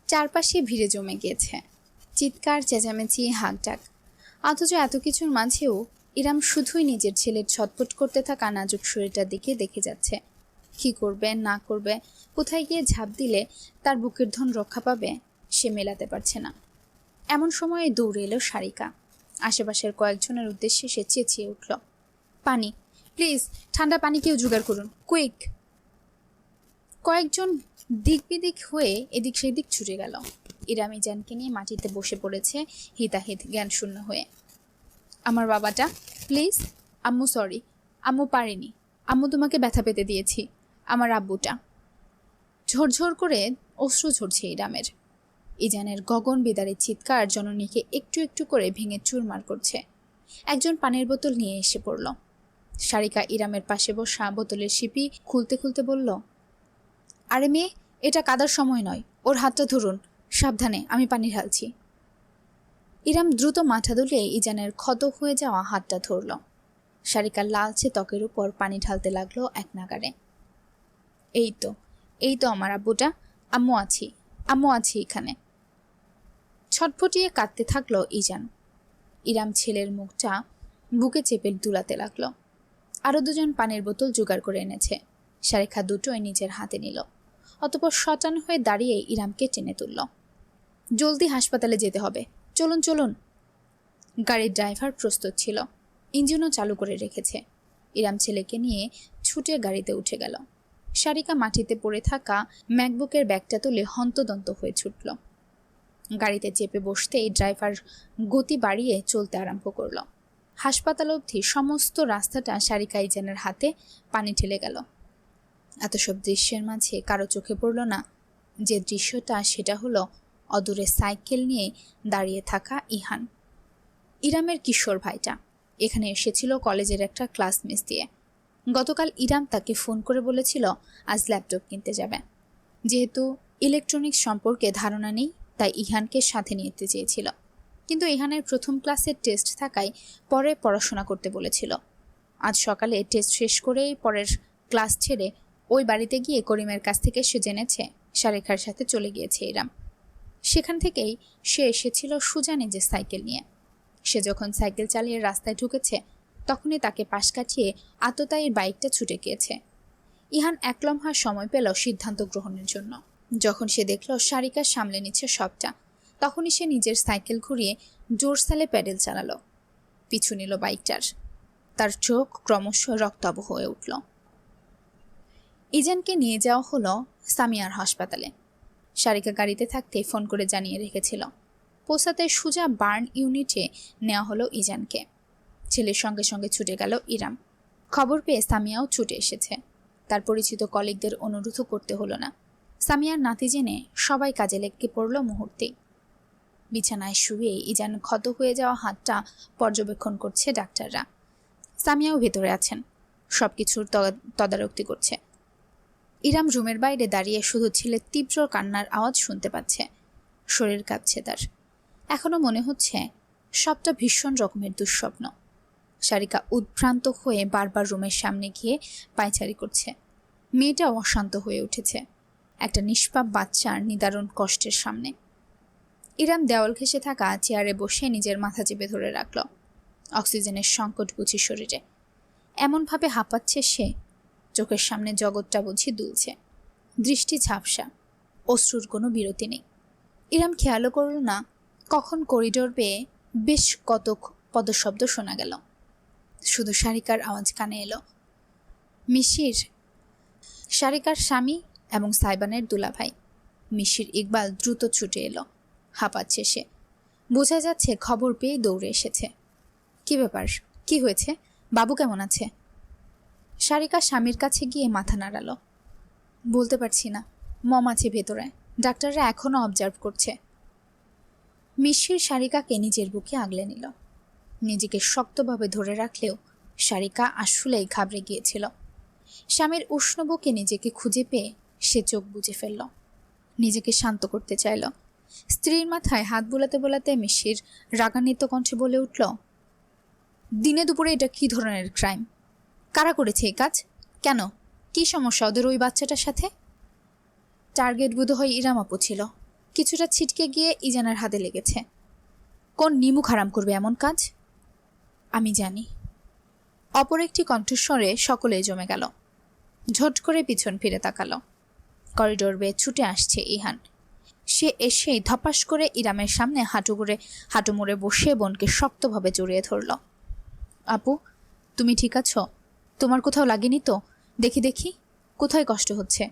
চারপাশে ভিড়ে জমে গিয়েছে, চিৎকার, চেঁচামেচি, হাঁকডাক। অথচ এত কিছুর মাঝেও ইরাম শুধুই নিজের ছেলের ছটফট করতে থাকা নাজুক শরীরটার দিকে দেখে যাচ্ছে। কি করবে না করবে, কোথায় গিয়ে ঝাঁপ দিলে তার বুকের ধন রক্ষা পাবে, সে মেলাতে পারছে না। এমন সময়ে দৌড়ে এলো সারিকা। আশেপাশের কয়েকজনের উদ্দেশ্যে সে চেঁচিয়ে উঠল, পানি, প্লিজ, ঠান্ডা পানি কেউ জোগাড় করুন, কুইক। কয়েকজন দিক বিদিক হয়ে এদিক সেদিক ছুটে গেল। ইরাম ইজানকে নিয়ে মাটিতে বসে পড়েছে, হিতাহিত জ্ঞান শূন্য হয়ে। আমার বাবাটা, প্লিজ। আম্মু সরি, আম্মু পারেনি, আম্মু তোমাকে ব্যথা পেতে দিয়েছি। আমার আব্বুটা। ঝরঝর করে অশ্রু ঝরছে ইরামের। ইজানের গগন বিদারী চিৎকার জননীকে একটু একটু করে ভেঙে চুরমার করছে। একজন পানির বোতল নিয়ে এসে পড়ল। সারিকা ইরামের পাশে বসা বোতলের শিপি খুলতে খুলতে বলল, আরে মেয়ে, এটা কাদার সময় নয়, ওর হাতটা ধরুন, সাবধানে, আমি পানি ঢালছি। ইরাম দ্রুত মাথা দুলিয়ে ইজানের ক্ষত হয়ে যাওয়া হাতটা ধরল। সারিকার লালচে ত্বকের উপর পানি ঢালতে লাগলো এক নাগারে। এই তো আমার আব্বুটা, আম্মু আছি এখানে। ছটফটিয়ে কাঁদতে থাকলো ইজান। ইরাম ছেলের মুখটা বুকে চেপে দুলাতে লাগলো। আরো দুজন পানির বোতল জোগাড় করে এনেছে। সারিকা দুটোই নিজের হাতে নিল। অতঃপর শটান হয়ে দাঁড়িয়ে ইরামকে টেনে তুলল। জলদি হাসপাতালে যেতে হবে, চলুন চলুন। গাড়ির ড্রাইভার প্রস্তুত ছিল, ইঞ্জিনও চালু করে রেখেছে। ইরাম ছেলেকে নিয়ে ছুটে গাড়িতে উঠে গেল। সারিকা মাটিতে পড়ে থাকা ম্যাকবুকের ব্যাগটা তুলে হন্তদন্ত হয়ে ছুটল। গাড়িতে চেপে বসতেই ড্রাইভার গতি বাড়িয়ে চলতে আরম্ভ করল। হাসপাতাল অবধি সমস্ত রাস্তাটা সারিকা ইজানের হাতে পানি ঠেলে গেল। এত সব দৃশ্যের মাঝে কারো চোখে পড়ল না যে দৃশ্যটা, সেটা হলো অদূরে সাইকেল নিয়ে দাঁড়িয়ে থাকা ইহান, ইরামের কিশোর ভাইটা। এখানে এসেছিল কলেজের একটা ক্লাস মিস দিয়ে। গতকাল ইরাম তাকে ফোন করে বলেছিল আজ ল্যাপটপ কিনতে যাবে। যেহেতু ইলেকট্রনিক্স সম্পর্কে ধারণা নেই, তাই ইহানকে সাথে নিতে চেয়েছিল। কিন্তু ইহানের প্রথম ক্লাসের টেস্ট থাকায় পরে পড়াশোনা করতে বলেছিল। আজ সকালে টেস্ট শেষ করেই পরের ক্লাস ছেড়ে ওই বাড়িতে গিয়ে করিমের কাছ থেকে সে জেনেছে সারেখার সাথে চলে গিয়েছে ইরাম। সেখান থেকেই সে এসেছিল সোজা নিজের সাইকেল নিয়ে। সে যখন সাইকেল চালিয়ে রাস্তায় ঢুকেছে, তখনই তাকে পাশ কাটিয়ে আততায়ীর বাইকটা ছুটে গিয়েছে। ইহান এক লম্হা সময় পেল সিদ্ধান্ত গ্রহণের জন্য। যখন সে দেখল সারিকা সামলে নিচ্ছে সবটা, তখনই সে নিজের সাইকেল ঘুরিয়ে জোরসালে প্যাডেল চালালো, পিছু নিল বাইকটার। তার চোখ ক্রমশ রক্তাভ হয়ে উঠল। ইজানকে নিয়ে যাওয়া হলো সামিয়ার হাসপাতালে। সারিকা গাড়িতে থাকতে ফোন করে জানিয়ে রেখেছিল। পৌঁছাতে সোজা বার্ন ইউনিটে নেওয়া হলো ইজানকে। ছেলের সঙ্গে সঙ্গে ছুটে গেল ইরাম। খবর পেয়ে সামিয়াও ছুটে এসেছে। তার পরিচিত কলিগদের অনুরোধও করতে হলো না। সামিয়ার নাতি জেনে সবাই কাজে লেগে পড়ল মুহূর্তেই। বিছানায় শুয়ে ইজান ক্ষত হয়ে যাওয়া হাতটা পর্যবেক্ষণ করছে ডাক্তাররা। সামিয়াও ভেতরে আছেন, সবকিছুর তদারকি করছে। ইরাম রুমের বাইরে দাঁড়িয়ে শুধু ছেলের তীব্র কান্নার আওয়াজ শুনতে পাচ্ছে। শরীর কাঁপছে তার। এখনো মনে হচ্ছে সবটা ভীষণ রকমের দুঃস্বপ্ন। সারিকা উদ্ভ্রান্ত হয়ে বারবার রুমের সামনে গিয়ে পায়চারি করছে। মেয়েটা অশান্ত হয়ে উঠেছে একটা নিষ্পাপ বাচ্চার নিদারুণ কষ্টের সামনে। ইরাম দেওয়াল ঘেঁষে থাকা চেয়ারে বসে নিজের মাথা চেপে ধরে রাখল। অক্সিজেনের সংকট বুঝি শরীরে। এমনভাবে হাঁপাচ্ছে সে, চোখের সামনে জগৎটা বুঝি দুলছে। দৃষ্টি ঝাপসা, অশ্রুর কোনো বিরতি নেই। ইরাম খেয়ালও করল না কখন করিডোর বেয়ে বেশ কতক পদশব্দ শোনা গেল। শুধু সারিকার আওয়াজ কানে এলো, মিশির। সারিকার স্বামী এবং সাইবানের দুলাভাই মিশির ইকবাল দ্রুত ছুটে এলো। হাঁপাচ্ছে সে, বোঝা যাচ্ছে খবর পেয়ে দৌড়ে এসেছে। কি ব্যাপার, কি হয়েছে, বাবু কেমন আছে? সারিকা স্বামীর কাছে গিয়ে মাথা নাড়ালো। বলতে পারছি না, মম আছে ভেতরে, ডাক্তাররা এখনো অবজার্ভ করছে। মিশির সারিকাকে নিজের বুকে আগলে নিল। নিজেকে শক্তভাবে ধরে রাখলেও সারিকা আসলেই ঘাবড়ে গিয়েছিল। স্বামীর উষ্ণ বুকে নিজেকে খুঁজে পেয়ে সে চোখ বুজে ফেলল। নিজেকে শান্ত করতে চাইল। স্ত্রীর মাথায় হাত বোলাতে বোলাতে মিশির রাগান্বিত কণ্ঠে বলে উঠল, দিনে দুপুরে এটা কি ধরনের ক্রাইম? কারা করেছে এই কাজ? কেন, কি সমস্যা ওদের ওই বাচ্চাটার সাথে? টার্গেট বোধহয় ইরাম আপু ছিল, কিছুটা ছিটকে গিয়ে ইজানের হাতে লেগেছে। কোন নিমুখ হারাম করবে এমন কাজ? আমি জানি। অপর একটি কণ্ঠস্বরে সকলেই জমে গেল। ঝট করে পিছন ফিরে তাকালো। করিডোর বেয়ে ছুটে আসছে ইহান। সে এসেই ধপাস করে ইরামের সামনে হাঁটু মুড়ে বসে বোনকে শক্তভাবে জড়িয়ে ধরল। আপু, তুমি ঠিক আছো? তোমার কোথাও লাগেনি তো? দেখি দেখি, কোথায় কষ্ট হচ্ছে?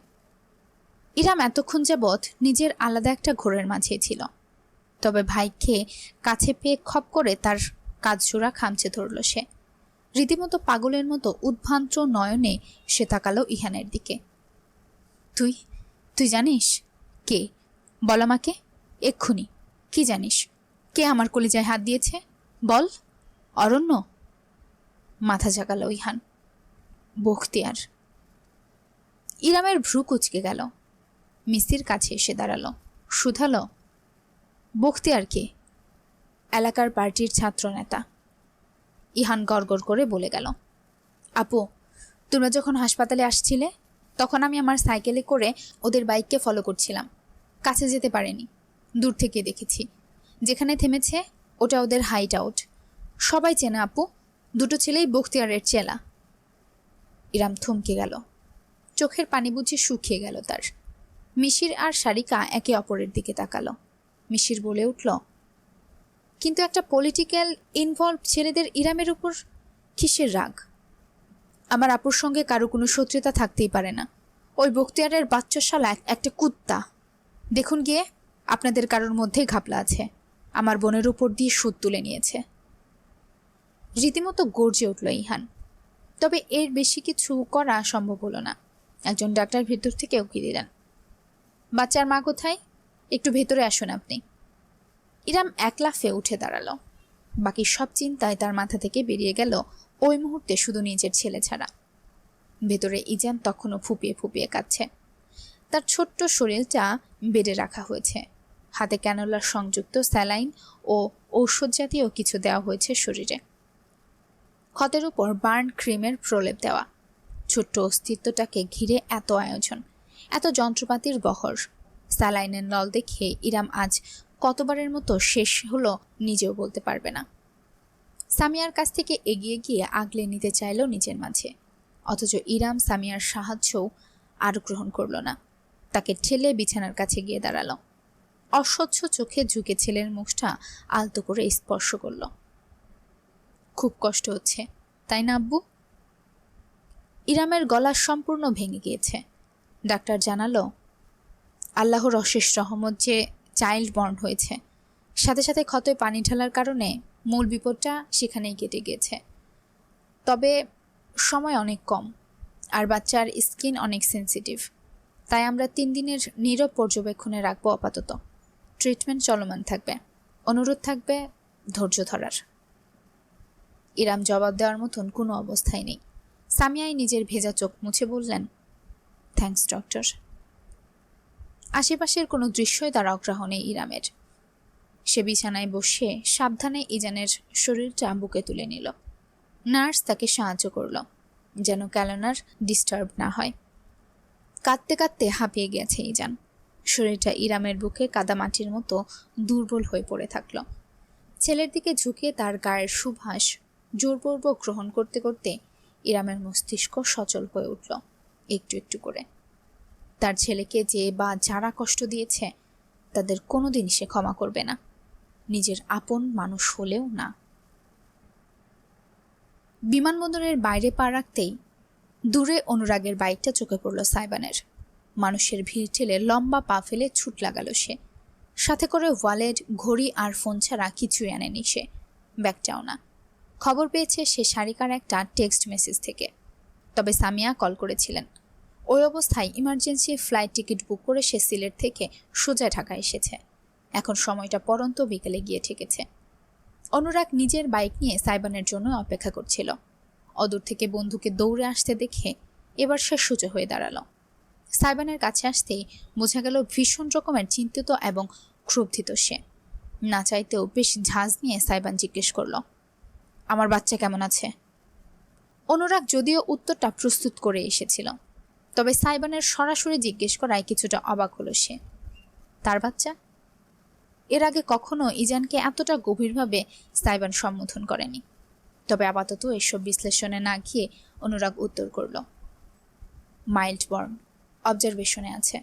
ইরাম এতক্ষণ যাবৎ নিজের আলাদা একটা ঘোরের মাঝেই ছিল। তবে ভাইকে কাছে পেয়ে খপ করে তার কাজজোড়া খামচে ধরল সে। রীতিমতো পাগলের মতো উদ্ভ্রান্ত নয়নে সে তাকালো ইহানের দিকে। তুই তুই জানিস কে? বল আমাকে এক্ষুনি। কি জানিস? কে আমার কলিজায় হাত দিয়েছে? বল। অরণ্য? মাথা জাগালো ইহান। বখতিয়ার। ইরামের ভ্রু কুচকে গেল। মিসির কাছে এসে দাঁড়ালো, শুধালো, বখতিয়ার কে? এলাকার পার্টির ছাত্র নেতা। ইহান গড়গড় করে বলে গেল, আপু, তোমরা যখন হাসপাতালে আসছিলে তখন আমি আমার সাইকেলে করে ওদের বাইককে ফলো করছিলাম। কাছে যেতে পারেনি, দূর থেকে দেখেছি। যেখানে থেমেছে ওটা ওদের হাইট আউট। সবাই চেনা আপু, দুটো ছেলেই বখতিয়ারের চেলা। ইরাম থমকে গেল। চোখের পানি বুঝে শুকিয়ে গেল তার। মিশির আর সারিকা একে অপরের দিকে তাকালো। মিশির বলে উঠল, কিন্তু একটা পলিটিক্যাল ইনভলভ ছেলেদের ইরামের উপর কিসের রাগ? আমার আপুর সঙ্গে কারো কোনো শত্রুতা থাকতেই পারে না। ওই বখতিয়ারের বাচ্চাশালা একটা কুত্তা। দেখুন গিয়ে, আপনাদের কারোর মধ্যেই ঘাপলা আছে। আমার বোনের উপর দিয়ে সুদ তুলে নিয়েছে। রীতিমতো গর্জে উঠল ইহান। তবে এর বেশি কিছু করা সম্ভব হলো না। একজন ডাক্তার ভেতর থেকে উকি দিলেন। বাচ্চার মা কোথায়? একটু ভেতরে আসুন আপনি। ইরাম এক লাফে উঠে দাঁড়ালো। বাকি সব চিন্তায় তার মাথা থেকে বেরিয়ে গেল ওই মুহূর্তে শুধু নিজের ছেলে ছাড়া। ভেতরে ইজান তখনও ফুপিয়ে ফুপিয়ে কাঁদছে। তার ছোট্ট শরীরটা বেডে রাখা হয়েছে। হাতে ক্যানোলার সংযুক্ত স্যালাইন ও ঔষধ জাতীয় কিছু দেওয়া হয়েছে শরীরে। ক্ষতের উপর বার্ন ক্রিমের প্রলেপ দেওয়া। ছোট্ট অস্তিত্বটাকে ঘিরে এত আয়োজন, এত যন্ত্রপাতির বহর। স্যালাইনের নল দেখে ইরাম আজ কতবারের মতো শেষ হলো নিজেও বলতে পারবে না। সামিয়ার কাছ থেকে এগিয়ে গিয়ে আগলে নিতে চাইল নিজের মাঝে, অথচ ইরাম সামিয়ার সাহায্যও আর গ্রহণ করল না। তাকে ঠেলে বিছানার কাছে গিয়ে দাঁড়ালো। অস্বচ্ছ চোখে ঝুঁকে ছেলের মুখটা আলতো করে স্পর্শ করল। খুব কষ্ট হচ্ছে, তাই না আব্বু? ইরামের গলা সম্পূর্ণ ভেঙে গিয়েছে। ডাক্তার জানালো, আল্লাহর অশেষ রহমত যে চাইল্ড বর্ন হয়েছে। সাথে সাথে ক্ষতয় পানি ঢালার কারণে মূল বিপদটা সেখানেই কেটে গিয়েছে। তবে সময় অনেক কম, আর বাচ্চার স্কিন অনেক সেন্সিটিভ। তাই আমরা 3 দিনের নীরব পর্যবেক্ষণে রাখবো আপাতত। ট্রিটমেন্ট চলমান থাকবে। অনুরোধ থাকবে ধৈর্য ধরার। ইরাম জবাব দেওয়ার মতন কোনো অবস্থায় নেই। সামিয়াই নিজের ভেজা চোখ মুছে বললেন, থ্যাঙ্কস ডক্টর। আশেপাশের কোনো দৃশ্যই তার অগ্রাহ্য নেই ইরামের। সে বিছানায় বসে সাবধানে ইজানের শরীরটা বুকে তুলে নিল। নার্স তাকে সাহায্য করল, যেন ক্যালোনার ডিস্টার্ব না হয়। কাঁদতে কাঁদতে হাঁপিয়ে গেছে ইজান। শরীরটা ইরামের বুকে কাদামাটির মতো দুর্বল হয়ে পড়ে থাকল। ছেলের দিকে ঝুঁকে তার গায়ের সুভাষ জোরপূর্বক গ্রহণ করতে করতে ইরামের মস্তিষ্ক সচল হয়ে উঠল একটু একটু করে। তার ছেলেকে যে বা যারা কষ্ট দিয়েছে তাদের কোনোদিন সে ক্ষমা করবে না, নিজের আপন মানুষ হলেও না। বিমানবন্দরের বাইরে পা রাখতেই দূরে অনুরাগের বাইকটা চোখে পড়ল সাইবানের। মানুষের ভিড় ঠেলে লম্বা পা ফেলে ছুট লাগালো সে। সাথে করে ওয়ালেট, ঘড়ি আর ফোন ছাড়া কিছুই আনেনি সে, ব্যাগটাও না। খবর পেয়েছে সে সারিকার একটা টেক্সট মেসেজ থেকে। তবে সামিয়া কল করেছিলেন। ওই অবস্থায় ইমার্জেন্সি ফ্লাইট টিকিট বুক করে সে সিলেট থেকে সোজা ঢাকা এসেছে। এখন সময়টা পরন্ত বিকেলে গিয়ে ঠেকেছে। অনুরাগ নিজের বাইক নিয়ে সাইবানের জন্য অপেক্ষা করছিল। অদূর থেকে বন্ধুকে দৌড়ে আসতে দেখে এবার সে সোজা হয়ে দাঁড়ালো। সাইবানের কাছে আসতেই বোঝা গেল ভীষণ রকমের চিন্তিত এবং ক্ষুব্ধিত সে। না চাইতেও বেশ ঝাঁজ নিয়ে সাইবান জিজ্ঞেস করল, আমার বাচ্চা কেমন আছে? অনুরাগ যদিও উত্তরটা প্রস্তুত করে এসেছিল, তবে সাইবানের সরাসরি জিজ্ঞেস করায় কিছুটা অবাক হলো সে। তার বাচ্চা? এর আগে কখনো ইজানকে এতটা গভীরভাবে সাইবান সম্বোধন করেনি। তবে আপাতত এসব বিশ্লেষণে না গিয়ে অনুরাগ উত্তর করল, মাইল্ড বর্ন, অবজারভেশনে আছে।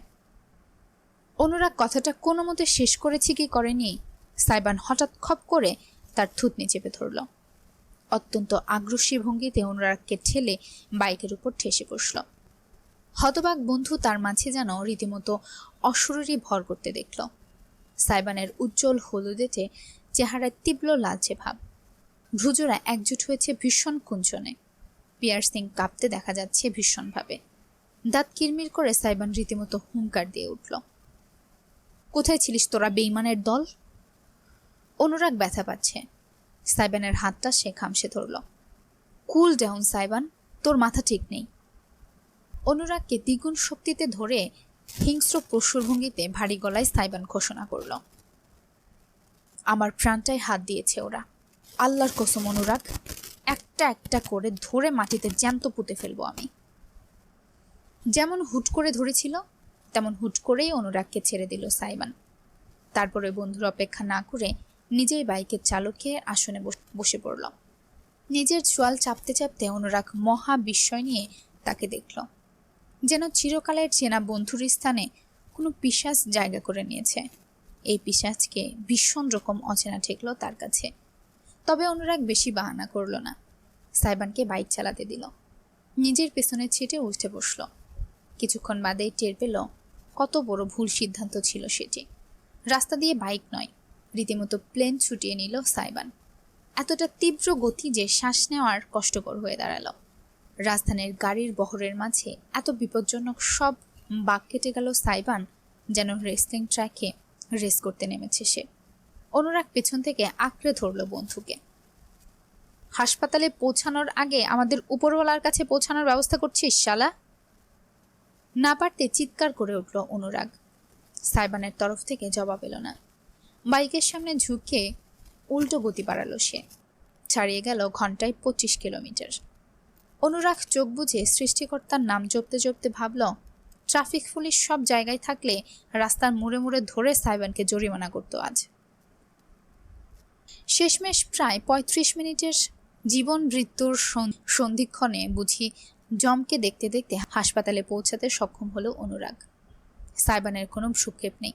অনুরাগ কথাটা কোনো মতে শেষ করেছি কি করেনি, সাইবান হঠাৎ খপ করে তার থুতনি চেপে ধরল। অত্যন্ত আগ্রাসী ভঙ্গিতে অনুরাগকে ঠেলে বাইকের উপর ঠেসে বসল। হতবাক বন্ধু তার মাঝে যেন রীতিমতো অশরীরী ভর করতে দেখল। সাইবানের উজ্জ্বল হলুদেটে চেহারায় তীব্র লালচে ভাব, ভ্রুজোড়া একজুট হয়েছে ভীষণ কুঞ্চনে, পিয়ার্সিং কাঁপতে দেখা যাচ্ছে ভীষণভাবে। দাঁত কিরমির করে সাইবান রীতিমতো হুঙ্কার দিয়ে উঠল, কোথায় ছিলিস তোরা বেইমানের দল? অনুরাগ ব্যথা পাচ্ছে, সাইবানের হাতটা সে খামসে ধরল। কুল ডাউন সাইবান, তোর মাথা ঠিক নেই। অনুরাগকে দ্বিগুণ শক্তিতে ধরে হিংস্র পশুর ভঙ্গিতে ভারী গলায় সাইবান ঘোষণা করল, আমার প্রাণটায় হাত দিয়েছে ওরা। আল্লাহর কসম অনুরাগ, একটা একটা করে ধরে মাটিতে জ্যান্ত পুঁতে ফেলবো আমি। যেমন হুট করে ধরেছিল তেমন হুট করেই অনুরাগকে ছেড়ে দিল সাইবান। তারপরে বন্ধুর অপেক্ষা না করে নিজেই বাইকের চালকের আসনে বসে পড়ল। নিজের চোয়াল চাপতে চাপতে অনুরাগ মহা বিস্ময় নিয়ে তাকে দেখল, যেন চিরকালের চেনা বন্ধুর স্থানে কোনো পিশাচ জায়গা করে নিয়েছে। এই পিশাচকে ভীষণ রকম অচেনা ঠেকল তার কাছে। তবে অনুরাগ বেশি বাহানা করল না, সাইবানকে বাইক চালাতে দিল। নিজের পেছনের ছিটে উঠে বসল। কিছুক্ষণ বাদেই টের পেল কত বড় ভুল সিদ্ধান্ত ছিল সেটি। রাস্তা দিয়ে বাইক নয়, রীতিমতো প্লেন ছুটিয়ে নিল সাইবান। এতটা তীব্র গতি যে শ্বাস নেওয়ার কষ্টকর হয়ে দাঁড়ালো। রাজধানীর গাড়ির বহরের মাঝে এত বিপজ্জনক সব বাঁক কেটে গেল সাইবান যেন রেসলিং ট্র্যাকে রেস করতে নেমেছে সে। অনুরাগ পেছন থেকে আঁকড়ে ধরল বন্ধুকে। হাসপাতালে পৌঁছানোর আগে আমাদের উপরওয়ালার কাছে পৌঁছানোর ব্যবস্থা করছিস শালা? না পারতে চিৎকার করে উঠল অনুরাগ। সাইবানের তরফ থেকে জবাব এলো না। বাইকের সামনে ঝুঁকে উল্টো গতি বাড়ালো সে। ছাড়িয়ে গেল ঘন্টায় 25 কিলোমিটার। অনুরাগ চোখ বুজে সৃষ্টিকর্তার নাম জপতে জপতে ভাবল, ট্রাফিক পুলিশ সব জায়গায় থাকলে রাস্তার মোড়ে মোড়ে ধরে সাইবানকে জরিমানা করতো আজ। শেষমেশ প্রায় 35 মিনিটের জীবন মৃত্যুর সন্ধিক্ষণে বুঝি জমকে দেখতে দেখতে হাসপাতালে পৌঁছাতে সক্ষম হলো অনুরাগ। সাইবানের কোনো ভ্রুক্ষেপ নেই।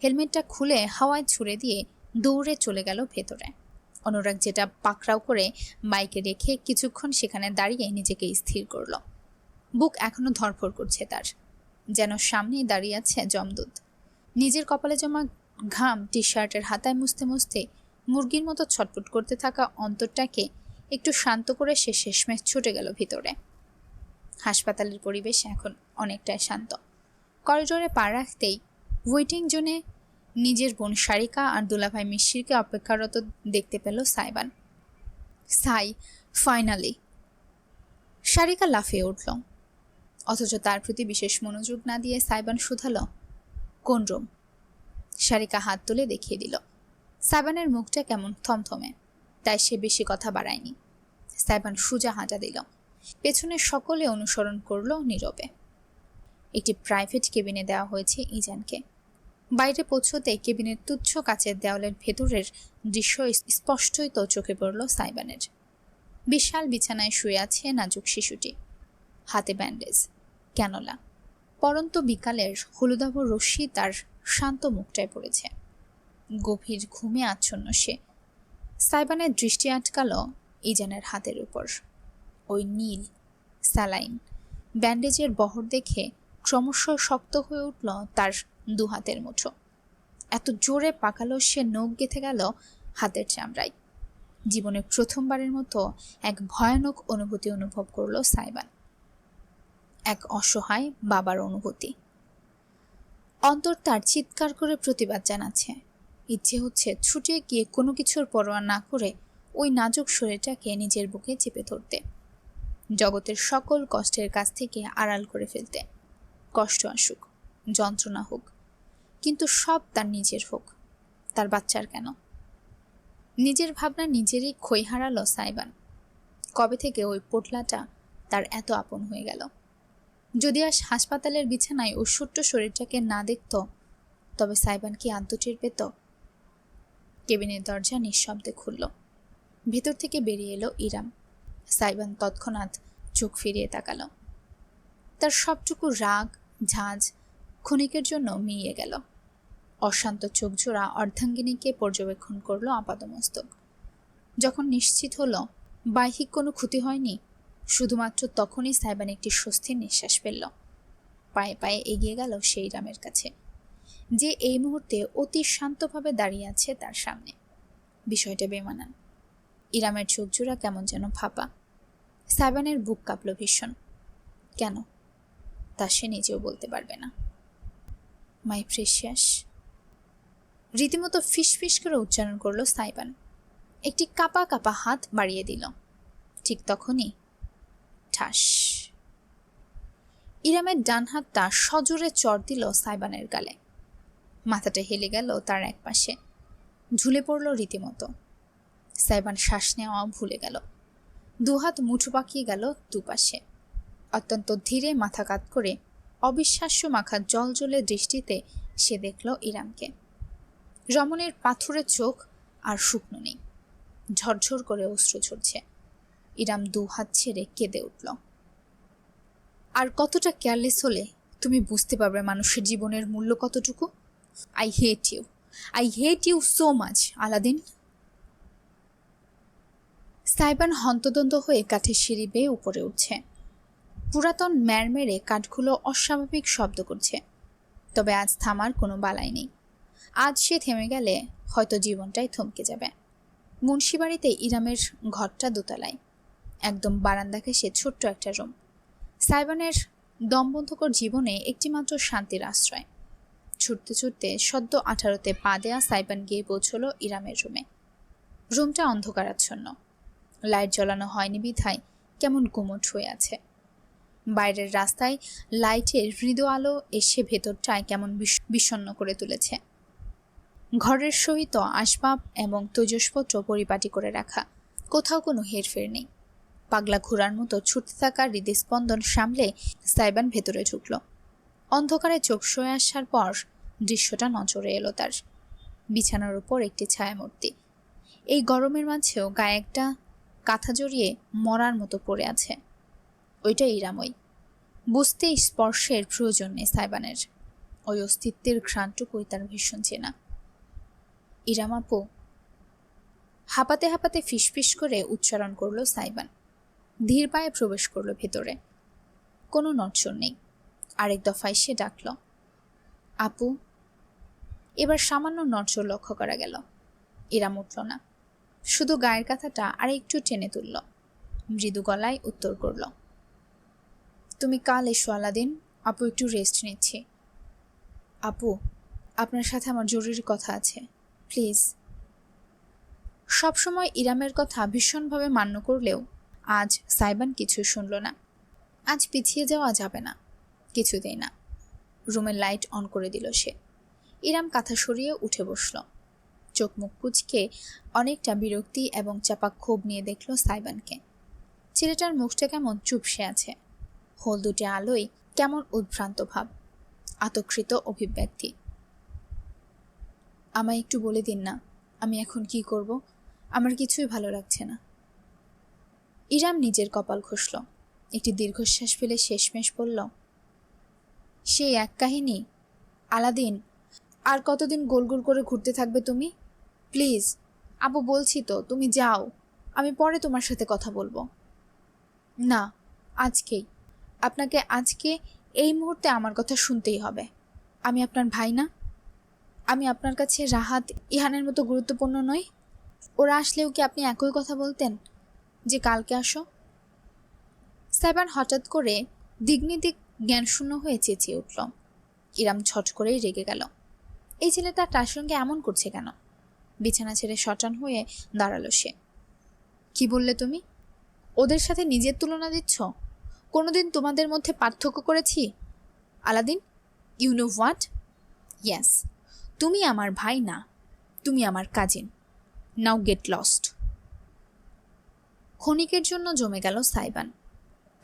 হেলমেটটা খুলে হাওয়ায় ছুড়ে দিয়ে দৌড়ে চলে গেল ভেতরে। অনুরাগ যেটা পাকড়াও করে বাইকে রেখে কিছুক্ষণ সেখানে দাঁড়িয়ে নিজেকে স্থির করল। বুক এখনো ধরফর করছে তার, যেন সামনেই দাঁড়িয়ে আছে যমদূত। নিজের কপালে জমা ঘাম টি শার্টের হাতায় মুছতে মুছতে মুরগির মতো ছটফট করতে থাকা অন্তরটাকে একটু শান্ত করে সে শেষমেশ ছুটে গেল ভিতরে। হাসপাতালের পরিবেশ এখন অনেকটাই শান্ত। করিডোরে পা রাখতেই ওয়েটিং জোনে নিজের বোন সারিকা আর দুলাভাই মিশ্রিকে অপেক্ষারত দেখতে পেল সাইবান। সাই, ফাইনালি! সারিকা লাফিয়ে উঠল, অথচ তার প্রতি বিশেষ মনোযোগ না দিয়ে সাইবান শুধাল, কোন রুম? সারিকা হাত তুলে দেখিয়ে দিল। সাইবানের মুখটা কেমন থমথমে, তাই সে বেশি কথা বাড়ায়নি। সাইবান সোজা হাঁটা দিল। পেছনে সকলে অনুসরণ করল নীরবে। একটি প্রাইভেট কেবিনে দেওয়া হয়েছে ইজানকে। বাইরে পৌঁছতে কেবিনের তুচ্ছ কাচের দেওয়ালের ভেতরের দৃশ্য স্পষ্টই তো চোখে পড়ল সাইবানের। বিশাল বিছানায় শুয়ে আছে নাজুক শিশুটি, হাতে ব্যান্ডেজ, ক্যানোলা। পরন্ত বিকালের হলুদাভ রশ্মি তার শান্ত মুখটায় পড়েছে। গভীর ঘুমে আচ্ছন্ন সে। সাইবানের দৃষ্টি আটকাল ইজানের হাতের উপর। ওই নীল স্যালাইন ব্যান্ডেজের বহর দেখে ক্রমশ শক্ত হয়ে উঠল তার দু হাতের মুঠো। এত জোরে পাকালো সে নখ গেঁথে গেল হাতের চামড়ায়। জীবনে প্রথমবারের মতো এক ভয়ানক অনুভূতি অনুভব করল সাইবান, এক অসহায় বাবার অনুভূতি। অন্তর তার চিৎকার করে প্রতিবাদ জানাচ্ছে। ইচ্ছে হচ্ছে ছুটে গিয়ে কোনো কিছুর পরোয়া না করে ওই নাজুক শরীরটাকে নিজের বুকে চেপে ধরতে, জগতের সকল কষ্টের কাছ থেকে আড়াল করে ফেলতে। কষ্ট আসুক, যন্ত্রণা হোক, কিন্তু সব তার নিজের হোক, তার বাচ্চার কেন? নিজের ভাবনা নিজেরই খই হারালো সাইবান। কবে থেকে ওই পোটলাটা তার এত আপন হয়ে গেল? যদি আজ হাসপাতালের বিছানায় ওই ছোট্ট শরীরটাকে না দেখত, তবে সাইবান কি আদ্য টের পেত? কেবিনের দরজা নিঃশব্দে খুলল। ভেতর থেকে বেরিয়ে এলো ইরাম। সাইবান তৎক্ষণাৎ চোখ ফিরিয়ে তাকালো। তার সবটুকু রাগ ঝাঁজ ক্ষণিকের জন্য মিইয়ে গেল। অশান্ত চোখজোড়া অর্ধাঙ্গিনীকে পর্যবেক্ষণ করলো আপাদমস্তক। যখন নিশ্চিত হলো বাহ্যিক কোনো ক্ষতি হয়নি, শুধুমাত্র তখনই সাইবান একটি স্বস্তির নিঃশ্বাস ফেলল। পায়ে পায়ে এগিয়ে গেল সেই ইরামের কাছে, যে এই মুহূর্তে অতি শান্তভাবে দাঁড়িয়ে আছে তার সামনে। বিষয়টা বেমানান। ইরামের চোখজোড়া কেমন যেন ফাঁপা। সাইবানের বুক কাঁপল ভীষণ। কেন, তা সে নিজেও বলতে পারবে না। মাই প্রেশিয়াস, রীতিমতো ফিসফিস করে উচ্চারণ করলো সাইবান। একটি কাপা কাপা হাত বাড়িয়ে দিল। ঠিক তখনই ঠাস, ইরামের ডান হাতটা সজোরে চড় দিল সাইবানের গালে। মাথাটা হেলে গেল তার এক পাশে, ঝুলে পড়ল রীতিমতো। সাইবান শ্বাস নেওয়া ভুলে গেল। দুহাত মুঠো পাকিয়ে গেল দুপাশে। অত্যন্ত ধীরে মাথা কাত করে অবিশ্বাস্য মাখা জলজলে দৃষ্টিতে সে দেখল ইরামকে। রমণীর পাথুরে চোখ আর শুকনো নেই, ঝরঝর করে অশ্রু ঝরছে। ইরাম দু হাত ছেড়ে কেঁদে উঠল। আর কতটা কেয়ারলেস হলে তুমি বুঝতে পারবে মানুষের জীবনের মূল্য কতটুকু। I hate you so much Aladdin. সাইবান হন্তদন্ত হয়ে কাঠের সিঁড়ি বেয়ে উপরে উঠছে। পুরাতন ম্যারমেরে কাঠগুলো অস্বাভাবিক শব্দ করছে। তবে আজ থামার কোনো বালাই নেই। আজ সে থেমে গেলে হয়তো জীবনটাই থমকে যাবে। মুন্সিবাড়িতে ইরামের ঘরটা দোতলায়, একদম বারান্দাকে সে ছোট্ট একটা রুম। সাইবানের দমবন্ধকর জীবনে একটিমাত্র শান্তির আশ্রয়। ছুটতে ছুটতে সদ্য 18-তে পা দেয়া সাইবান গিয়ে পৌঁছল ইরামের রুমে। রুমটা অন্ধকারাচ্ছন্ন, লাইট জ্বলানো হয়নি বিধায় কেমন গুমট হয়ে আছে। বাইরের রাস্তায় লাইটের মৃদু আলো এসে ভেতরটায় কেমন বিষণ্ণ করে তুলেছে। ঘরের সহিত আসবাব এবং তৈজসপত্র পরিপাটি করে রাখা, কোথাও কোনো হেরফের নেই। পাগলা ঘোড়ার মতো ছুটতে থাকা হৃদস্পন্দন সামলে সাইবান ভেতরে ঢুকল। অন্ধকারে চোখ সয়ে আসার পর দৃশ্যটা নজরে এলো তার। বিছানার উপর একটি ছায়ামূর্তি। এই গরমের মাঝেও গায়ে একটা কাঁথা জড়িয়ে মরার মতো পড়ে আছে। ওইটা ইরামই। বুঝতে স্পর্শের প্রয়োজন নেই সাইবানের। ওই অস্তিত্বের ঘ্রাণটুকুই তার ভীষণ চেনা। ইরাম আপু, হাঁপাতে হাঁপাতে ফিসফিস করে উচ্চারণ করলো সাইবান। ধীর পায়ে প্রবেশ করলো ভেতরে। কোনো নড়চড় নেই। আরেক দফায় সে ডাকল, আপু। এবার সামান্য নড়চড় লক্ষ্য করা গেল। ইরাম উঠল না, শুধু গায়ের কাঁথাটা আর একটু টেনে তুলল। মৃদু গলায় উত্তর করল, তুমি কাল এসো আলাদিন, আপু একটু রেস্ট নিচ্ছি। আপু, আপনার সাথে আমার জরুরি কথা আছে, প্লিজ। সবসময় ইরামের কথা ভীষণভাবে মান্য করলেও আজ সাইবান কিছু শুনল না। আজ পিছিয়ে যাওয়া যাবে না, কিছুতেই না। রুমের লাইট অন করে দিল সে। ইরাম কাঁথা সরিয়ে উঠে বসল। চোখ মুখ কুঁচকে অনেকটা বিরক্তি এবং চাপা ক্ষোভ নিয়ে দেখল সাইবানকে। ছেলেটার মুখটা কেমন চুপসে আছে। হলদুটে আলোয় কেমন উদ্ভ্রান্ত ভাব, আতঙ্কিত অভিব্যক্তি। আমায় একটু বলে দিন না, আমি এখন কি করব? আমার কিছুই ভালো লাগছে না। ইরাম নিজের কপাল ঘষল। একটি দীর্ঘশ্বাস ফেলে শেষমেশ বলল, সেই এক কাহিনী আলাদিন। আর কতদিন গোল গোল করে ঘুরতে থাকবে তুমি? প্লিজ আপু, বলছি তো, তুমি যাও, আমি পরে তোমার সাথে কথা বলবো। না, আজকেই। আপনাকে আজকে এই মুহূর্তে আমার কথা শুনতেই হবে। আমি আপনার ভাই না? আমি আপনার কাছে রাহাত, ইহানের মতো গুরুত্বপূর্ণ নই? ওরা আসলেও কি আপনি একই কথা বলতেন যে কালকে আসো? সাইবান হঠাৎ করে দিগ্নিদিক জ্ঞানশূন্য হয়ে চেঁচিয়ে উঠল। ইরাম ছট করেই রেগে গেল। এই ছেলেটা তার সঙ্গে এমন করছে কেন? বিছানা ছেড়ে শটান হয়ে দাঁড়ালো সে। কি বললে তুমি? ওদের সাথে নিজের তুলনা দিচ্ছ? কোনোদিন তোমাদের মধ্যে পার্থক্য করেছি Aladdin? You know what? Yes, তুমি আমার ভাই না, তুমি আমার কাজিন। নাও গেট লস্ট। ক্ষণিকের জন্য জমে গেল সাইবান।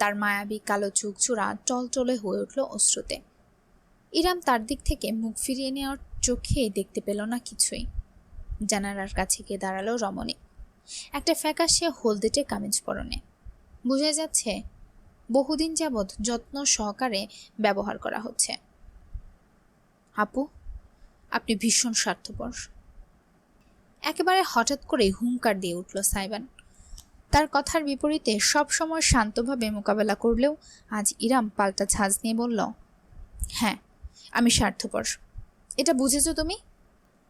তার মায়াবী কালো চোখ জোড়া টলটলে হয়ে উঠল অশ্রুতে। ইরাম তার দিক থেকে মুখ ফিরিয়ে নেওয়ার চোখে দেখতে পেল না কিছুই। জানালার কাছে গিয়ে দাঁড়ালো রমণী, একটা ফ্যাকাশে হলদেটে কামিজ পরনে। বোঝা যাচ্ছে বহুদিন যাবৎ যত্ন সহকারে ব্যবহার করা হচ্ছে। আপু, আপনি ভীষণ স্বার্থপর। একেবারে হঠাৎ করে হুঙ্কার দিয়ে উঠল সাইবান। তার কথার বিপরীতে সবসময় শান্তভাবে মোকাবেলা করলেও আজ ইরাম পাল্টা ঝাঁজ নিয়ে বলল, হ্যাঁ, আমি স্বার্থপর। এটা বুঝেছো তুমি?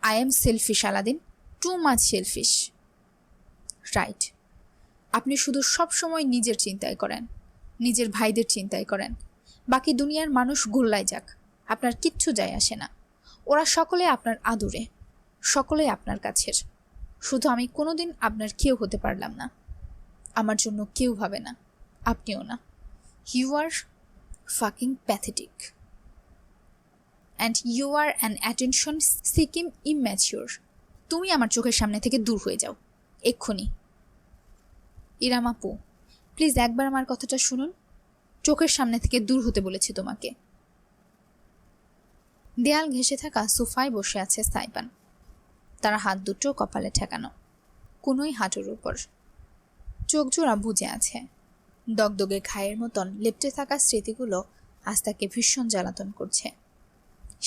I am selfish Aladdin, too much selfish. Right. আপনি শুধু সবসময় নিজের চিন্তায় করেন, নিজের ভাইদের চিন্তায় করেন। বাকি দুনিয়ার মানুষ গোল্লায় যাক, আপনার কিচ্ছু যায় আসে না। ওরা সকলে আপনার আদুরে, সকলেই আপনার কাছের। শুধু আমি কোনোদিন আপনার কেউ হতে পারলাম না। আমার জন্য কেউ ভাবে না, আপনিও না। You are fucking pathetic and you are an attention seeking immature. তুমি আমার চোখের সামনে থেকে দূর হয়ে যাও, এক্ষুনি। ইরাম আপু, প্লিজ একবার আমার কথাটা শুনুন। চোখের সামনে থেকে দূর হতে বলেছি তোমাকে। দেয়াল ঘেঁষে থাকা সোফায় বসে আছে সাইবান। তার হাত দুটো কপালে ঠেকানো, কোনোই হাঁটুর উপর। চোখ জোড়া বুজে আছে। দগদগে ঘায়ের মতন লেপ্টে থাকা স্মৃতিগুলো আজ তাকে ভীষণ জ্বালাতন করছে।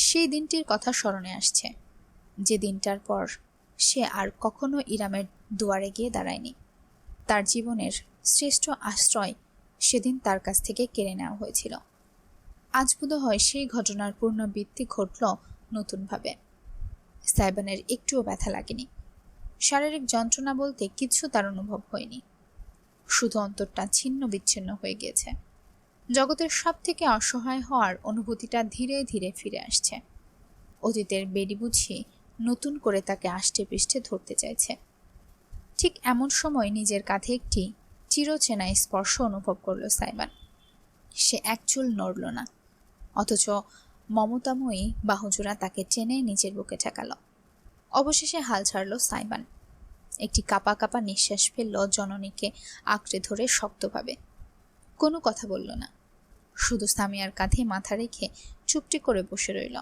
সেই দিনটির কথা স্মরণে আসছে, যে দিনটার পর সে আর কখনো ইরামের দুয়ারে গিয়ে দাঁড়ায়নি। তার জীবনের শ্রেষ্ঠ আশ্রয় সেদিন তার কাছ থেকে কেড়ে নেওয়া হয়েছিল। আজ বোধহয় সেই ঘটনার পুনরাবৃত্তি ঘটল নতুনভাবে। সাইবানের একটুও ব্যথা লাগেনি। শারীরিক যন্ত্রণা বলতে কিছু তার অনুভব হয়নি। শুধু অন্তরটা ছিন্ন বিচ্ছিন্ন হয়ে গিয়েছে। জগতের সব থেকে অসহায় হওয়ার অনুভূতিটা ধীরে ধীরে ফিরে আসছে। অতীতের বেড়ি বুঝি নতুন করে তাকে আষ্টে পৃষ্ঠে ধরতে চাইছে। ঠিক এমন সময় নিজের কাঁধে একটি চিরচেনা স্পর্শ অনুভব করল সাইবান। সে এক চুল নড়ল না, অথচ মমতাময়ী বাহুজোড়া তাকে টেনে নিজের বুকে ঠেকাল। অবশেষে হাল ছাড়ল সাইবান। একটি কাপা কাপা নিঃশ্বাস ফেলল জননীকে আঁকড়ে ধরে শক্তভাবে। কোনো কথা বলল না, শুধু সামিয়ার কাঁধে মাথা রেখে চুপটি করে বসে রইল।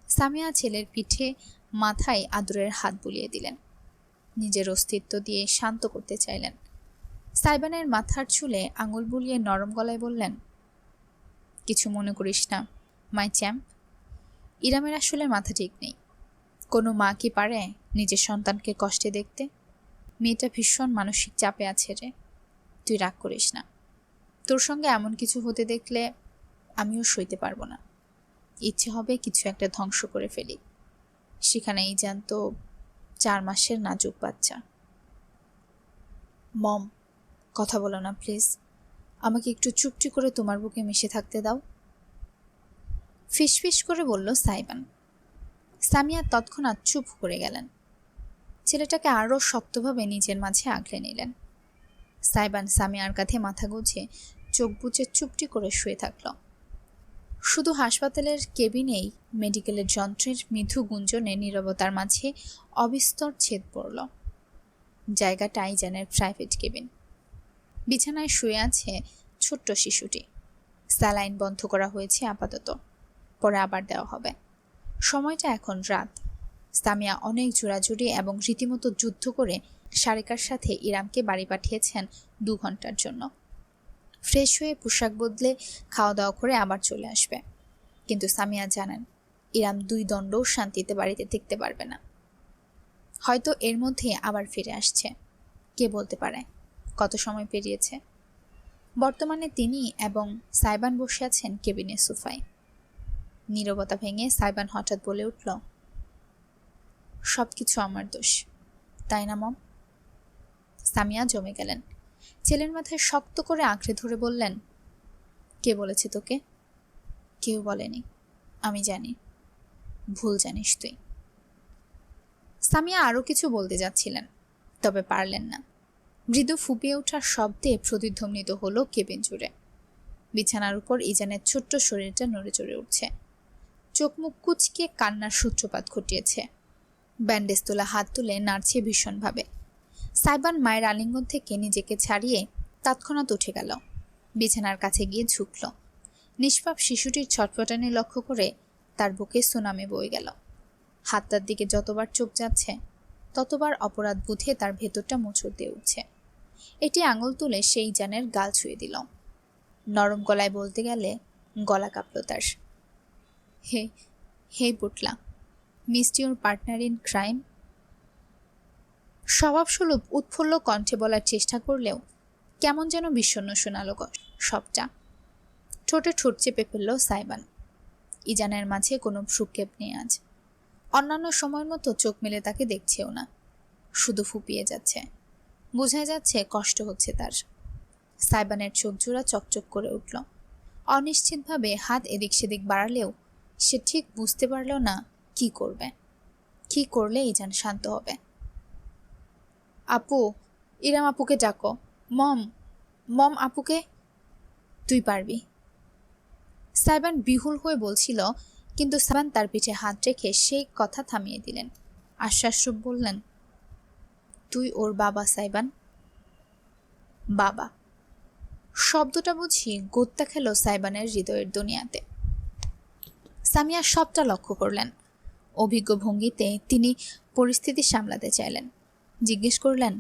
সামিয়া ছেলের পিঠে মাথায় আদরের হাত বুলিয়ে দিলেন। নিজের অস্তিত্ব দিয়ে শান্ত করতে চাইলেন। সাইবানের মাথার চুলে আঙুল বুলিয়ে নরম গলায় বললেন, কিছু মনে করিস না মাই চ্যাম্প। ইরামের আসলে মাথা ঠিক নেই। কোনো মা কি পারে নিজের সন্তানকে কষ্টে দেখতে? মেয়েটা ভীষণ মানসিক চাপে আছে রে। তুই রাগ করিস না। তোর সঙ্গে এমন কিছু হতে দেখলে আমিও সইতে পারবো না। ইচ্ছে হবে কিছু একটা ধ্বংস করে ফেলি। সেখানেই জানত 4 মাসের নাজুক বাচ্চা। মম, কথা বলো না প্লিজ। আমাকে একটু চুপটি করে তোমার বুকে মিশে থাকতে দাও, ফিসফিস করে বলল সাইবান। সামিয়া তৎক্ষণাৎ চুপ করে গেলেন। ছেলেটাকে আরও শক্তভাবে নিজের মাঝে আগলে নিলেন। সাইবান সামিয়ার কাঁধে মাথা গুঁজে চোখ বুজে চুপটি করে শুয়ে থাকল। শুধু হাসপাতালের কেবিনেই মেডিকেলের যন্ত্রের মৃদু গুঞ্জনে নীরবতার মাঝে অবিস্তর ছেদ পড়ল। জায়গাটা আইজানের প্রাইভেট কেবিন। বিছানায় শুয়ে আছে ছোট্ট শিশুটি। স্যালাইন বন্ধ করা হয়েছে আপাতত, পরে আবার দেওয়া হবে। সময়টা এখন রাত। সামিয়া অনেক জোড়াজুড়ি এবং রীতিমতো যুদ্ধ করে সারিকার সাথে ইরামকে বাড়ি পাঠিয়েছেন 2 ঘন্টার জন্য। ফ্রেশ হয়ে পোশাক বদলে খাওয়া দাওয়া করে আবার চলে আসবে। কিন্তু সামিয়া জানেন ইরাম 2 দণ্ডও শান্তিতে বাড়িতে টিকতে পারবে না। হয়তো এর মধ্যে আবার ফিরে আসছে, কে বলতে পারে কত সময় পেরিয়েছে। বর্তমানে তিনি এবং সাইবান বসে আছেন কেবিনের সোফায়। নীরবতা ভেঙে সাইবান হঠাৎ বলে উঠল, সবকিছু আমার দোষ, তাই না মম? সামিয়া জমে গেলেন। ছেলের মাথায় শক্ত করে আঁকড়ে ধরে বললেন, কে বলেছে তোকে? কেউ বলেনি, আমি জানি। ভুল জানিস তুই। সামিয়া আরও কিছু বলতে যাচ্ছিলেন, তবে পারলেন না। মৃদু ফুপিয়ে ওঠার শব্দে প্রতিধ্বনিত হলো কেবিন জুড়ে। বিছানার উপর ইজানের ছোট্ট শরীরটা নড়ে চড়ে উঠছে। চোখ মুখ কুচকে কান্নার সূত্রপাত ঘটিয়েছে। ব্যান্ডেজ তোলা হাত তুলে নাড়ছে ভীষণভাবে। সাইবান মায়ের আলিঙ্গন থেকে নিজেকে ছাড়িয়ে তৎক্ষণাৎ উঠে গেল। বিছানার কাছে গিয়ে ঝুঁকল। নিষ্পাপ শিশুটির ছটফটানি লক্ষ্য করে তার বুকে সুনামি বয়ে গেল। হাতটার দিকে যতবার চোখ যাচ্ছে ততবার অপরাধ বুঝে তার ভেতরটা মোচড় দিয়ে উঠছে। এটি আঙুল তুলে সেই ইজানের গাল ছুঁয়ে দিল। নরম গলায় বলতে গেলে গলা কাঁপল তার। Hey hey Putla, missed your partner in crime. স্বভাবসুলভ উৎফুল্ল কণ্ঠে বলার চেষ্টা করলেও কেমন যেন বিষণ্ণ শোনালো সবটা। ঠোঁটে ঠোঁট চেপে ফেলল সাইবান। ইজানের মাঝে কোনো ভ্রুক্ষেপ নেই আজ। অন্যান্য সময়ের মতো চোখ মেলে তাকে দেখছেও না, শুধু ফুপিয়ে যাচ্ছে। বোঝা যাচ্ছে কষ্ট হচ্ছে তার। সাইবানের চোখ জোড়া চকচক করে উঠল। অনিশ্চিতভাবে হাত এদিক সেদিক বাড়ালেও সে ঠিক বুঝতে পারল না কি করবে, কি করলে ইজান শান্ত হবে। আপু, ইরাম আপুকে ডাকো। মম, মম আপুকে। তুই পারবি, সাইবান বিহুল হয়ে বলছিল, কিন্তু সাইবান তার পিঠে হাত রেখে সেই কথা থামিয়ে দিলেন। আশ্বাসরূপ বললেন, তুই ওর বাবা সাইবান। বাবা শব্দটা বুঝি গোত্তা খেল সাইবানের হৃদয়ের দুনিয়াতে। সামিয়া সবটা লক্ষ্য করলেন। অভিজ্ঞ ভঙ্গিতে তিনি পরিস্থিতি সামলাতে চাইলেন। জিজ্ঞেস করলেন,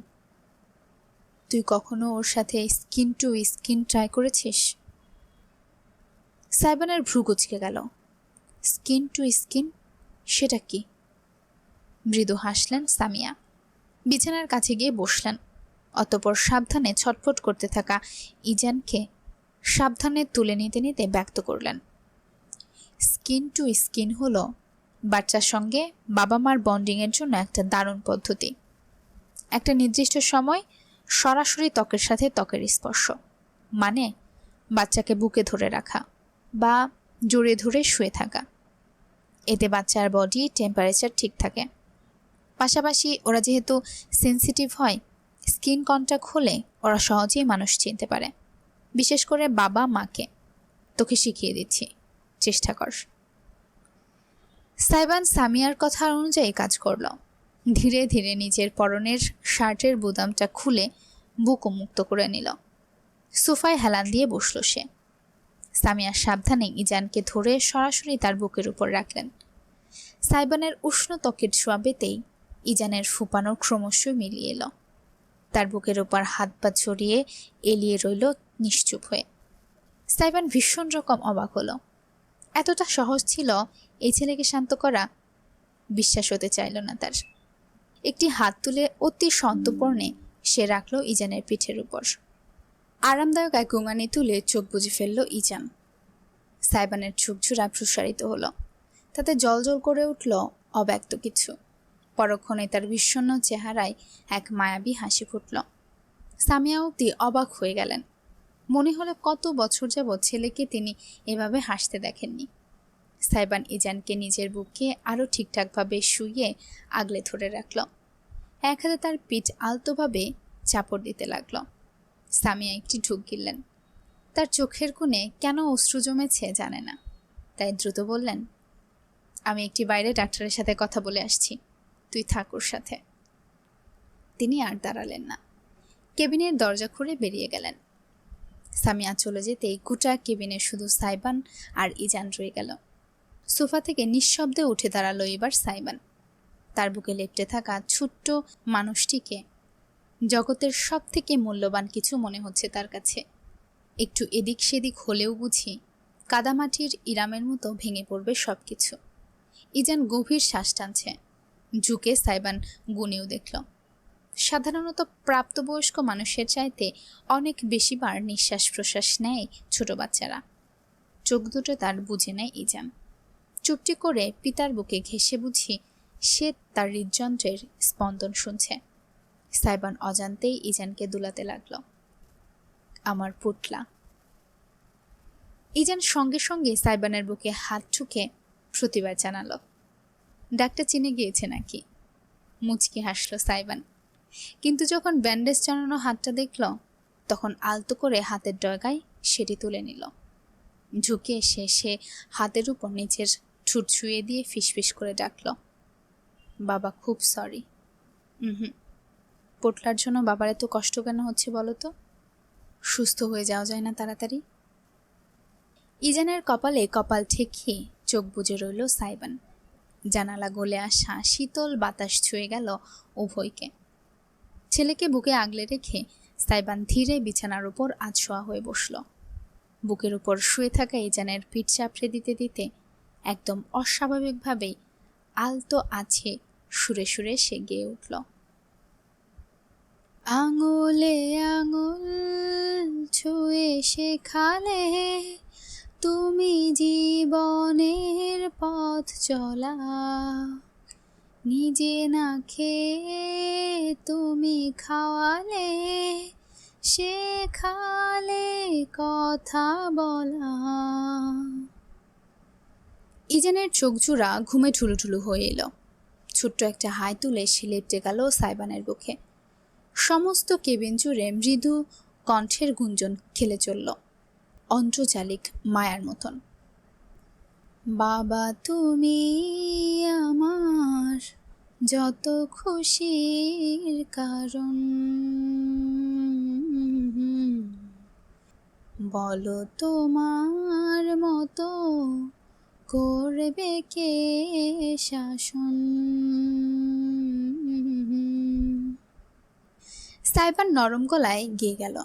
তুই কখনো ওর সাথে স্কিন টু স্কিন ট্রাই করেছিস? সাইবানের ভ্রু কুঁচকে গেল। স্কিন টু স্কিন, সেটা কি? মৃদু হাসলেন সামিয়া। বিছানার কাছে গিয়ে বসলেন। অতঃপর সাবধানে ছটফট করতে থাকা ইজানকে সাবধানে তুলে নিতে নিতে ব্যক্ত করলেন, স্কিন টু স্কিন হলো বাচ্চার সঙ্গে বাবা মার বন্ডিংয়ের জন্য একটা দারুণ পদ্ধতি। একটা নির্দিষ্ট সময় সরাসরি ত্বকের সাথে ত্বকের স্পর্শ, মানে বাচ্চাকে বুকে ধরে রাখা বা জড়িয়ে ধরে শুয়ে থাকা। এতে বাচ্চার বডি টেম্পারেচার ঠিক থাকে। পাশাপাশি ওরা যেহেতু সেন্সিটিভ হয়, স্কিন কন্ট্যাক্ট হলে ওরা সহজেই মানুষ চিনতে পারে। বিশেষ করে বাবা মাকে। তোকে শিখিয়ে দিচ্ছি, চেষ্টা কর। সাইবান সামিয়ার কথা অনুযায়ী কাজ করল। ধীরে ধীরে নিজের পরনের শার্টের বুতামটা খুলে বুক মুক্ত করে নিল। সোফায় হেলান দিয়ে বসল সে। সামিয়া সাবধানে ইজানকে ধরে সরাসরি তার বুকের উপর রাখলেন। সাইবানের উষ্ণ ত্বকের ছোঁয়া পেতেই ইজানের ফুপানো ক্রমশ মিলিয়ে এলো। তার বুকের ওপর হাত পা ছড়িয়ে এলিয়ে রইল নিশ্চুপ হয়ে। সাইবান ভীষণ রকম অবাক হলো। এতটা সহজ ছিল এই ছেলেকে শান্ত করা? বিশ্বাস হতে চাইল না তার। একটি হাত তুলে অতি সন্তর্পণে সে রাখল ইজানের পিঠের উপর। আরামদায়ক এক গোঙানি তুলে চোখ বুজে ফেলল ইজান। সাইবানের চোখ জোড়া প্রসারিত হলো। তাতে জলজল করে উঠল অব্যক্ত কিছু। পরক্ষণে তার বিষণ্ণ চেহারায় এক মায়াবী হাসি ফুটল। সামিয়া অবধি অবাক হয়ে গেলেন। মনে হলো কত বছর যাবৎ ছেলেকে তিনি এভাবে হাসতে দেখেননি। সাইবান ইজানকে নিজের বুকে আরও ঠিকঠাকভাবে শুইয়ে আগলে ধরে রাখল। এক হাতে তার পিঠ আলতোভাবে চাপড় দিতে লাগল। সামিয়া একটি ঢুক গিললেন। তার চোখের কোণে কেন অশ্রু জমেছে জানে না, তাই দ্রুত বললেন, আমি একটি বাইরে ডাক্তারের সাথে কথা বলে আসছি, তুই থাক ওর সাথে। তিনি আর দাঁড়ালেন না, কেবিনের দরজা খুলে বেরিয়ে গেলেন। সামিয়া চলে যেতেই গোটা কেবিনে শুধু সাইবান আর ইজান রয়ে গেল। সোফা থেকে নিঃশব্দে উঠে দাঁড়ালো এবার সাইবান। তার বুকে লেপ্টে থাকা ছোট্ট মানুষটিকে জগতের সব থেকে মূল্যবান কিছু মনে হচ্ছে তার কাছে। একটু এদিক সেদিক হলেও বুঝি কাদামাটির ইরামের মতো ভেঙে পড়বে সবকিছু। ইজান গভীর শ্বাস টানছে। ঝুঁকে সাইবান গুনেও দেখল। সাধারণত প্রাপ্তবয়স্ক মানুষের চাইতে অনেক বেশিবার নিঃশ্বাস প্রশ্বাস নেয় ছোট বাচ্চারা। চোখ দুটো তার বুঝে নেয় ইজান। চুপটি করে পিতার বুকে ঘেঁষে বুঝি সে তার হৃদযন্ত্রের স্পন্দন শুনছে। সাইবান অজান্তেই ইজানকে দুলাতে লাগল। আমার পুটলা। ইজান সঙ্গে সঙ্গে সাইবানের বুকে হাত ঠুকে প্রতিবাদ জানালো। ডাক্তার চিনে গিয়েছে নাকি? মুচকি হাসল সাইবান। কিন্তু যখন ব্যান্ডেজ টানানো হাতটা দেখল, তখন আলতো করে হাতের ডগায় সেটি তুলে নিল। ঝুঁকে এসে সে হাতের উপর নিচের ঠুট ছুঁয়ে দিয়ে ফিসফিস করে ডাকল, বাবা খুব সরি। পোটলার জন্য বাবার এত কষ্ট কেন হচ্ছে বলো তো? সুস্থ হয়ে যাওয়া যায় না তাড়াতাড়ি? ইজানের কপালে কপাল ঠেকিয়ে চোখ বুজে রইল সাইবান। জানালা গলে আসা শীতল বাতাস ছুঁয়ে গেল উভয়কে। ছেলেকে বুকে আগলে রেখে সাইবান ধীরে বিছানার উপর আধশোয়া হয়ে বসল। বুকের উপর শুয়ে থাকা ইজানের পিঠ চাপড়ে দিতে দিতে একদম অস্বাভাবিকভাবেই আলতো আছে সুরে সুরে সে গেয়ে উঠল। আঙুলে আঙুল ছুঁয়ে শেখালে তুমি জীবনের পথ চলা, নিজে না খেয়ে তুমি খাওয়ালে শেখালে কথা বলা। ইজানের চোখ জোড়া ঘুমে ঠুলুঠুলু হয়ে এলো। ছোট্ট একটা হাই তুলে সে লেপটে গেল সাইবানের বুকে। সমস্ত কেবিন জুড়ে মৃদু কণ্ঠের গুঞ্জন খেলে চলল, অন্ত্রচালিক মায়ার মতন। বাবা তুমি আমার যত খুশির কারণ, বলো তোমার মতো করবে কে শাসন। সাইবান নরম গলায় গেয়ে গেল,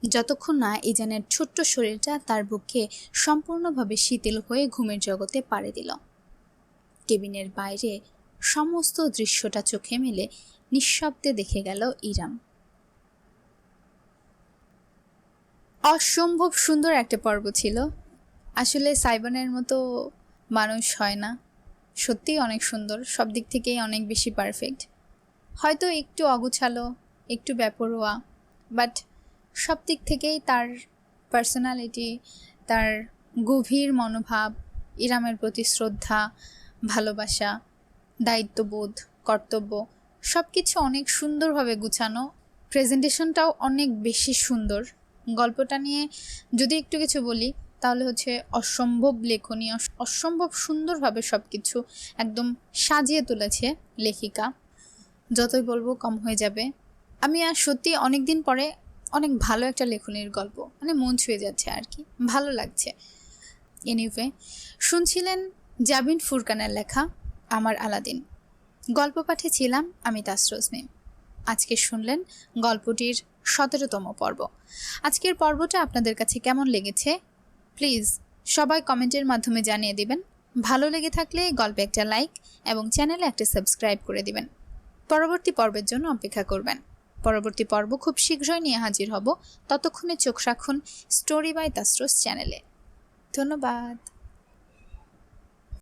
যতক্ষণ না ইজানের ছোট্ট শরীরটা তার বুকে সম্পূর্ণভাবে শীতল হয়ে ঘুমের জগতে পাড়ি দিল। কেবিনের বাইরে সমস্ত দৃশ্যটা চোখে মেলে নিঃশব্দে দেখে গেল ইরাম। অসম্ভব সুন্দর একটা পর্ব ছিল। আসলে সাইবানের মতো মানুষ হয় না, সত্যিই অনেক সুন্দর, সব দিক থেকেই অনেক বেশি পারফেক্ট। হয়তো একটু অগুছালো, একটু বেপরোয়া, বাট সব দিক থেকেই তার পার্সোনালিটি, তার গভীর মনোভাব, ইরামের প্রতি শ্রদ্ধা, ভালোবাসা, দায়িত্ববোধ, কর্তব্য সব কিছু অনেক সুন্দরভাবে গুছানো। প্রেজেন্টেশনটাও অনেক বেশি সুন্দর। গল্পটা নিয়ে যদি একটু কিছু বলি তাহলে হচ্ছে অসম্ভব লেখনী, অসম্ভব সুন্দরভাবে সব কিছু একদম সাজিয়ে তুলেছে লেখিকা। যতই বলবো কম হয়ে যাবে। আমি আর সত্যি অনেক দিন পরে অনেক ভালো একটা লেখনীর গল্প, মানে মন ছুঁয়ে যাচ্ছে আর কি, ভালো লাগছে। এনিওয়ে, শুনছিলেন জাবিন ফুরকানের লেখা আমার আলাদিন। গল্প পাঠে ছিলাম আমি তাসরোজ মিম। আজকে শুনলেন গল্পটির 17তম পর্ব। আজকের পর্বটা আপনাদের কাছে কেমন লেগেছে প্লিজ সবাই কমেন্টের মাধ্যমে জানিয়ে দিবেন। ভালো লেগে থাকলে গল্পে একটা লাইক এবং চ্যানেলে একটা সাবস্ক্রাইব করে দিবেন। পরবর্তী পর্বের জন্য অপেক্ষা করবেন। পরবর্তী পর্ব খুব শীঘ্রই নিয়ে হাজির হব। ততক্ষণে চোখ রাখুন স্টোরি বাই তাসরোজ চ্যানেলে। ধন্যবাদ।